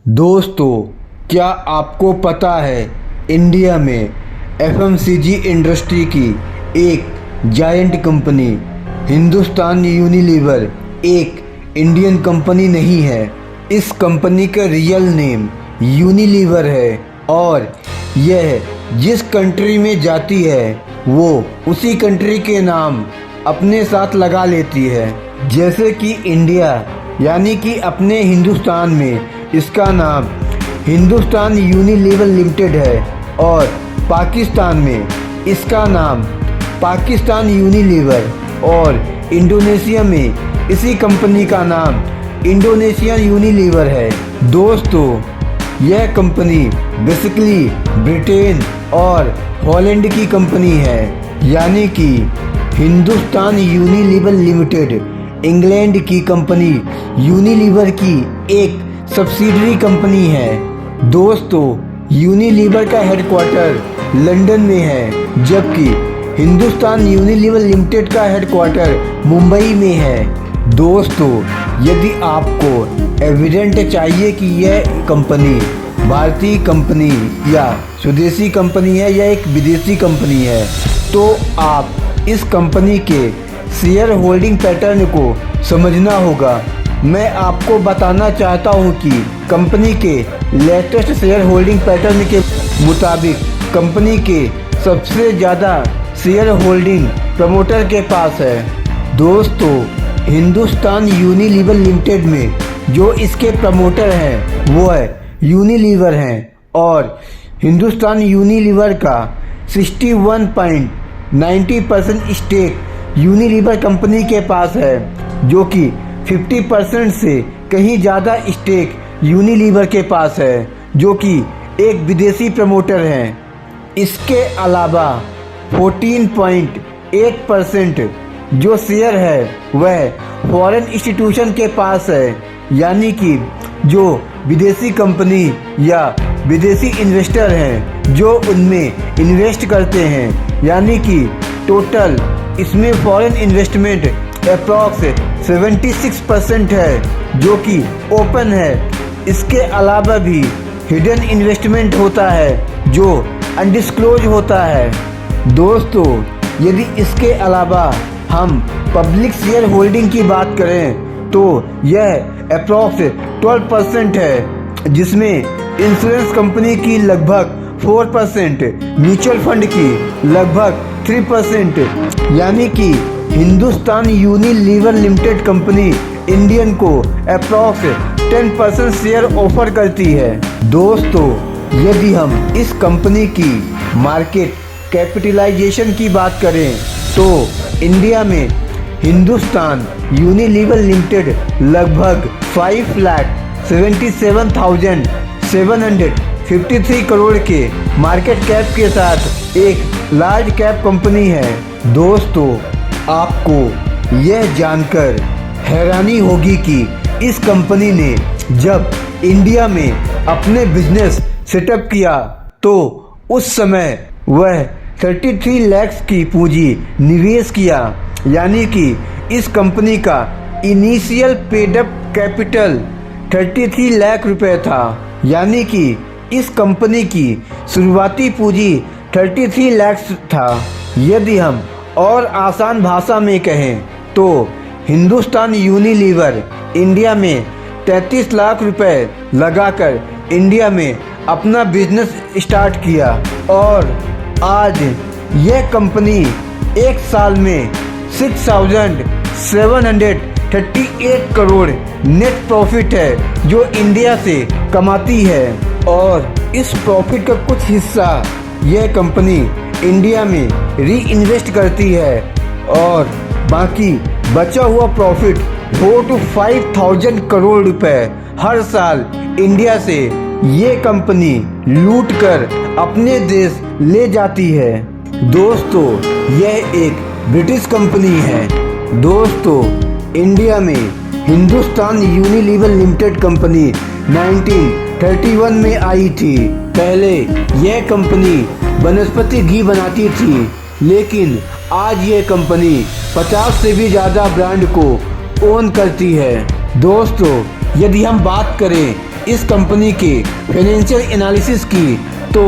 दोस्तों, क्या आपको पता है इंडिया में एफएमसीजी इंडस्ट्री की एक जायंट कंपनी हिंदुस्तान यूनिलीवर एक इंडियन कंपनी नहीं है। इस कंपनी का रियल नेम यूनिलीवर है और यह जिस कंट्री में जाती है वो उसी कंट्री के नाम अपने साथ लगा लेती है। जैसे कि इंडिया यानी कि अपने हिंदुस्तान में इसका नाम हिंदुस्तान यूनिलीवर लिमिटेड है और पाकिस्तान में इसका नाम पाकिस्तान यूनिलीवर और इंडोनेशिया में इसी कंपनी का नाम इंडोनेशियन यूनिलीवर है। दोस्तों, यह कंपनी बेसिकली ब्रिटेन और हॉलैंड की कंपनी है, यानी कि हिंदुस्तान यूनिलीवर लिमिटेड इंग्लैंड की कंपनी यूनिलीवर की एक सब्सिडरी कंपनी है। दोस्तों, यूनिलीवर का हेडक्वार्टर लंदन में है, जबकि हिंदुस्तान यूनिलीवर लिमिटेड का हेडक्वार्टर मुंबई में है। दोस्तों, यदि आपको एविडेंट चाहिए कि यह कंपनी भारतीय कंपनी या स्वदेशी कंपनी है या एक विदेशी कंपनी है, तो आप इस कंपनी के शेयर होल्डिंग पैटर्न को समझना होगा। मैं आपको बताना चाहता हूं कि कंपनी के लेटेस्ट शेयर होल्डिंग पैटर्न के मुताबिक कंपनी के सबसे ज़्यादा शेयर होल्डिंग प्रमोटर के पास है। दोस्तों, हिंदुस्तान यूनिलीवर लिमिटेड में जो इसके प्रमोटर हैं वो है यूनिलीवर हैं और हिंदुस्तान यूनिलीवर का 61.90% स्टेक यूनिलीवर कंपनी के पास है, जो कि 50% से कहीं ज़्यादा स्टेक यूनिलीवर के पास है, जो कि एक विदेशी प्रमोटर हैं। इसके अलावा 14.8% जो शेयर है वह फॉरेन इंस्टीट्यूशन के पास है, यानी कि जो विदेशी कंपनी या विदेशी इन्वेस्टर हैं जो उनमें इन्वेस्ट करते हैं, यानी कि टोटल इसमें फॉरेन इन्वेस्टमेंट अप्रॉक्स 76% है, जो कि ओपन है। इसके अलावा भी हिडन इन्वेस्टमेंट होता है जो अनडिस्क्लोज होता है। दोस्तों, यदि इसके अलावा हम पब्लिक शेयर होल्डिंग की बात करें तो यह अप्रॉक्स 12% है, जिसमें इंश्योरेंस कंपनी की लगभग 4%, म्यूचुअल फंड की लगभग 3%, यानी कि Hindustan Unilever limited company Indian को अप्रॉक्स 10% शेयर ऑफर करती है। दोस्तों, यदि हम इस कंपनी की मार्केट कैपिटलाइजेशन की बात करें तो इंडिया में हिंदुस्तान यूनिलीवर लिमिटेड लगभग 5,77,753 करोड़ के मार्केट कैप के साथ एक लार्ज कैप कंपनी है। दोस्तों, आपको यह जानकर हैरानी होगी कि इस कंपनी ने जब इंडिया में अपने बिजनेस सेटअप किया तो उस समय वह 33 लाख की पूंजी निवेश किया, यानी कि इस कंपनी का इनिशियल पेडअप कैपिटल 33 लाख रुपए था, यानी कि इस कंपनी की शुरुआती पूंजी 33 लाख था। यदि हम और आसान भाषा में कहें तो हिंदुस्तान यूनिलीवर इंडिया में 33 लाख रुपए लगाकर इंडिया में अपना बिजनेस स्टार्ट किया और आज यह कंपनी एक साल में 6,738 करोड़ नेट प्रॉफिट है जो इंडिया से कमाती है और इस प्रॉफिट का कुछ हिस्सा यह कंपनी इंडिया में री इन्वेस्ट करती है और बाकी बचा हुआ प्रॉफिट 4,000 to 5,000 करोड़ रुपए हर साल इंडिया से ये कंपनी लूट कर अपने देश ले जाती है। दोस्तों, यह एक ब्रिटिश कंपनी है। दोस्तों, इंडिया में हिंदुस्तान यूनिलीवर लिमिटेड कंपनी 1931 में आई थी। पहले यह कंपनी वनस्पति घी बनाती थी, लेकिन आज यह कंपनी 50 से भी ज़्यादा ब्रांड को ओन करती है। दोस्तों, यदि हम बात करें इस कंपनी के फाइनेंशियल एनालिसिस की तो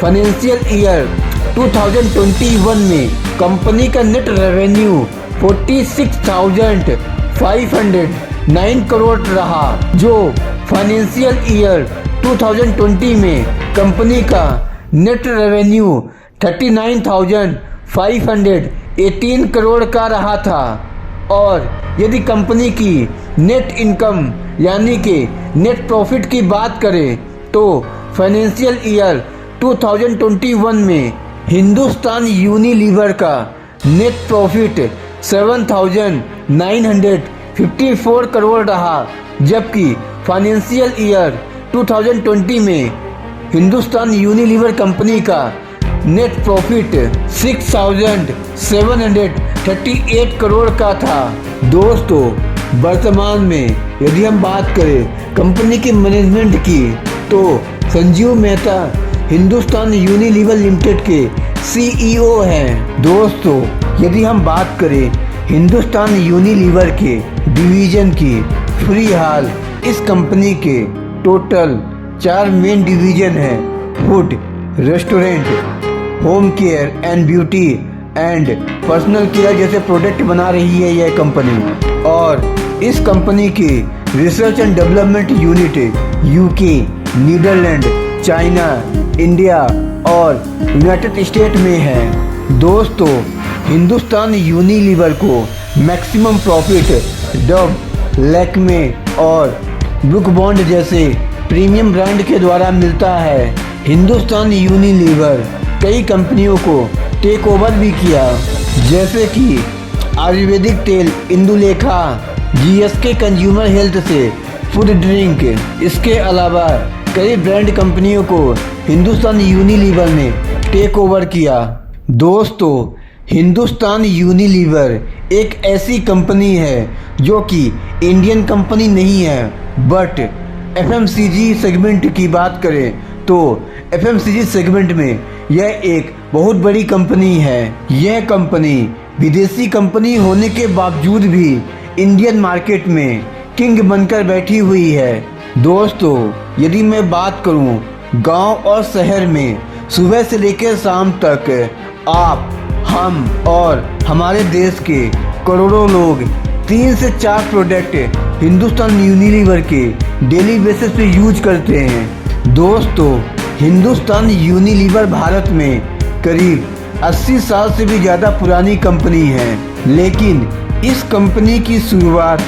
फाइनेंशियल ईयर 2021 में कंपनी का नेट रेवेन्यू 46,509 करोड़ रहा, जो फाइनेंशियल ईयर 2020 में कंपनी का नेट रेवेन्यू 39,518 करोड़ का रहा था। और यदि कंपनी की नेट इनकम यानी कि नेट प्रॉफिट की बात करें तो फाइनेंशियल ईयर 2021 में हिंदुस्तान यूनिलीवर का नेट प्रॉफिट 7,954 करोड़ रहा, जबकि फाइनेंशियल ईयर 2020 में हिंदुस्तान यूनिलीवर कंपनी का नेट प्रॉफिट 6,738 करोड़ का था। दोस्तों, वर्तमान में यदि हम बात करें कंपनी के मैनेजमेंट की तो संजीव मेहता हिंदुस्तान यूनिलीवर लिमिटेड के CEO हैं। दोस्तों, यदि हम बात करें हिंदुस्तान यूनिलीवर के डिवीजन की, फिलहाल इस कंपनी के टोटल 4 मेन डिवीजन हैं: food, restaurant, home care and beauty and personal care जैसे प्रोडक्ट बना रही है यह कंपनी। और इस कंपनी की research and development unit UK, Netherland, China, India और यूनाइटेड स्टेट में है। दोस्तों, हिंदुस्तान यूनिलीवर को मैक्सिमम प्रॉफिट डव, लैक्मे और ब्रुक बॉन्ड जैसे प्रीमियम ब्रांड के द्वारा मिलता है। हिंदुस्तान यूनिलीवर कई कंपनियों को टेक ओवर भी किया, जैसे कि आयुर्वेदिक तेल इंदुलेखा, GSK कंज्यूमर हेल्थ से फूड ड्रिंक। इसके अलावा कई ब्रांड कंपनियों को हिंदुस्तान यूनिलीवर ने टेक ओवर किया। दोस्तों, हिंदुस्तान यूनिलीवर एक ऐसी कंपनी है जो कि इंडियन कंपनी नहीं है, बट FMCG सेगमेंट की बात करें तो FMCG सेगमेंट में यह एक बहुत बड़ी कंपनी है। यह कंपनी विदेशी कंपनी होने के बावजूद भी इंडियन मार्केट में किंग बनकर बैठी हुई है। दोस्तों, यदि मैं बात करूं गांव और शहर में सुबह से लेकर शाम तक आप, हम और हमारे देश के करोड़ों लोग 3 से 4 प्रोडक्ट हिंदुस्तान यूनिलीवर के डेली बेसिस पे यूज करते हैं। दोस्तों, हिंदुस्तान यूनिलीवर भारत में करीब 80 साल से भी ज़्यादा पुरानी कंपनी है, लेकिन इस कंपनी की शुरुआत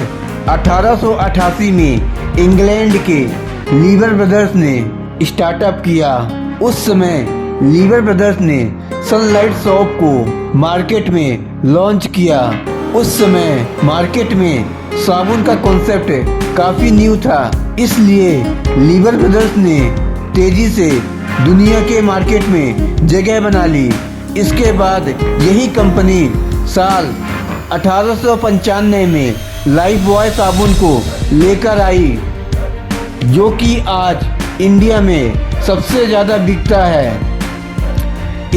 1888 में इंग्लैंड के लीवर ब्रदर्स ने स्टार्टअप किया। उस समय लीवर ब्रदर्स ने सनलाइट सोप को मार्केट में लॉन्च किया। उस समय मार्केट में साबुन का कॉन्सेप्ट काफ़ी न्यू था, इसलिए लीवर ब्रदर्स ने तेज़ी से दुनिया के मार्केट में जगह बना ली। इसके बाद यही कंपनी साल 1895 में लाइफ बॉय साबुन को लेकर आई, जो कि आज इंडिया में सबसे ज़्यादा बिकता है।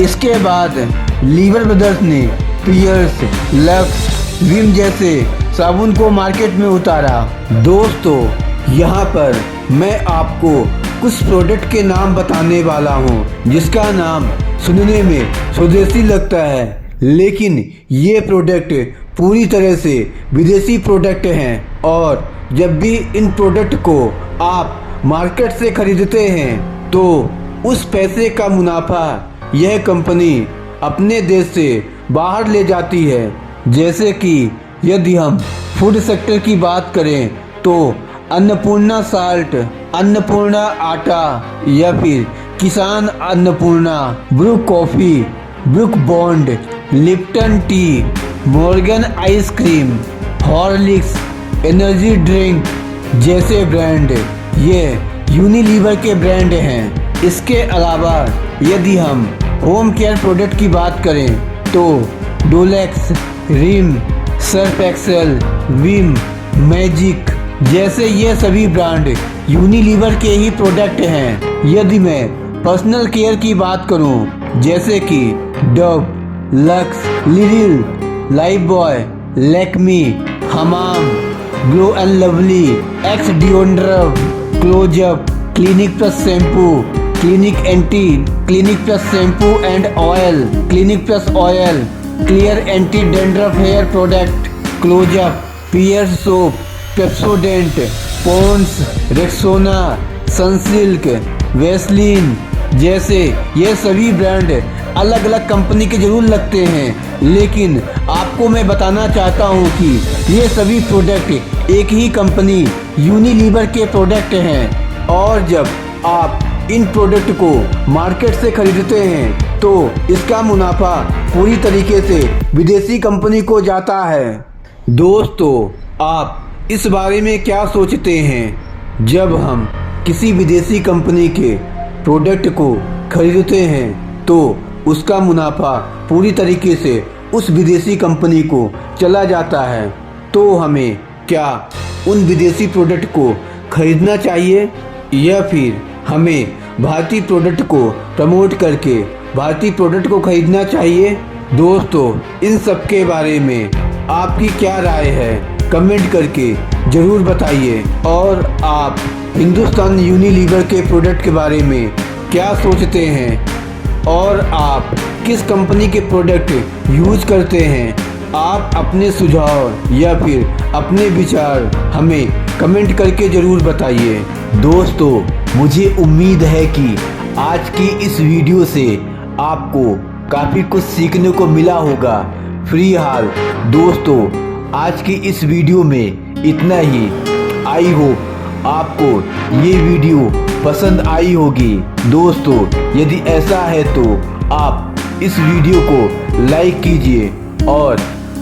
इसके बाद लीवर ब्रदर्स ने पियर्स, लक्स, विम जैसे साबुन को मार्केट में उतारा। दोस्तों, यहाँ पर मैं आपको कुछ प्रोडक्ट के नाम बताने वाला हूँ जिसका नाम सुनने में स्वदेशी लगता है, लेकिन ये प्रोडक्ट पूरी तरह से विदेशी प्रोडक्ट हैं। और जब भी इन प्रोडक्ट को आप मार्केट से खरीदते हैं तो उस पैसे का मुनाफा यह कंपनी अपने देश से बाहर ले जाती है। जैसे कि यदि हम फूड सेक्टर की बात करें तो अन्नपूर्णा साल्ट, अन्नपूर्णा आटा या फिर Kissan Annapurna, Brooke coffee, Brooke Bond, Lipton tea, Morgan ice cream, Horlicks, energy drink जैसे ब्रांड ये यूनिलीवर के ब्रांड हैं। इसके अलावा यदि हम होम केयर प्रोडक्ट की बात करें तो डोलेक्स, Rin, Surf Excel, Vim, Magic जैसे ये सभी ब्रांड यूनिलीवर के ही प्रोडक्ट हैं। यदि मैं पर्सनल केयर की बात करूं, जैसे कि Dove, Lux, Liril, Lifebuoy, Lakme, Hamam, Glow and Lovely, Axe deodorant, Closeup, Clinic Plus shampoo, Clinic anti, Clinic Plus shampoo and oil, Clinic Plus oil, Clear anti dandruff hair product, Closeup, Pears soap, Pepsodent, Pond's, Rexona, Sunsilk, Vaseline जैसे ये सभी brand अलग अलग company के जरूर लगते हैं, लेकिन आपको मैं बताना चाहता हूँ कि ये सभी प्रोडक्ट एक ही कंपनी यूनिलीवर के प्रोडक्ट हैं। और जब आप इन प्रोडक्ट को मार्केट से खरीदते हैं तो इसका मुनाफा पूरी तरीके से विदेशी कंपनी को जाता है। दोस्तों, आप इस बारे में क्या सोचते हैं? जब हम किसी विदेशी कंपनी के प्रोडक्ट को खरीदते हैं तो उसका मुनाफा पूरी तरीके से उस विदेशी कंपनी को चला जाता है, तो हमें क्या उन विदेशी प्रोडक्ट को खरीदना चाहिए या फिर हमें भारतीय प्रोडक्ट को प्रमोट करके भारतीय प्रोडक्ट को खरीदना चाहिए? दोस्तों, इन सब के बारे में आपकी क्या राय है? कमेंट करके ज़रूर बताइए। और आप हिंदुस्तान यूनिलीवर के प्रोडक्ट के बारे में क्या सोचते हैं और आप किस कंपनी के प्रोडक्ट यूज करते हैं? आप अपने सुझाव या फिर अपने विचार हमें कमेंट करके ज़रूर बताइए। दोस्तों, मुझे उम्मीद है कि आज की इस वीडियो से आपको काफ़ी कुछ सीखने को मिला होगा। फिलहाल दोस्तों, आज की इस वीडियो में इतना ही। आई होप आपको ये वीडियो पसंद आई होगी। दोस्तों, यदि ऐसा है तो आप इस वीडियो को लाइक कीजिए और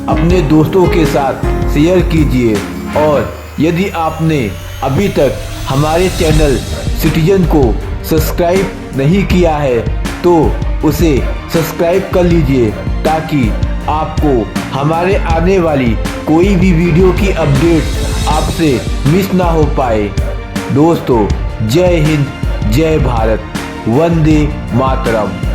अपने दोस्तों के साथ शेयर कीजिए। और यदि आपने अभी तक हमारे चैनल सिटीजन को सब्सक्राइब नहीं किया है तो उसे सब्सक्राइब कर लीजिए, ताकि आपको हमारे आने वाली कोई भी वीडियो की अपडेट आपसे मिस ना हो पाए। दोस्तों, जय हिंद, जय भारत, वंदे मातरम।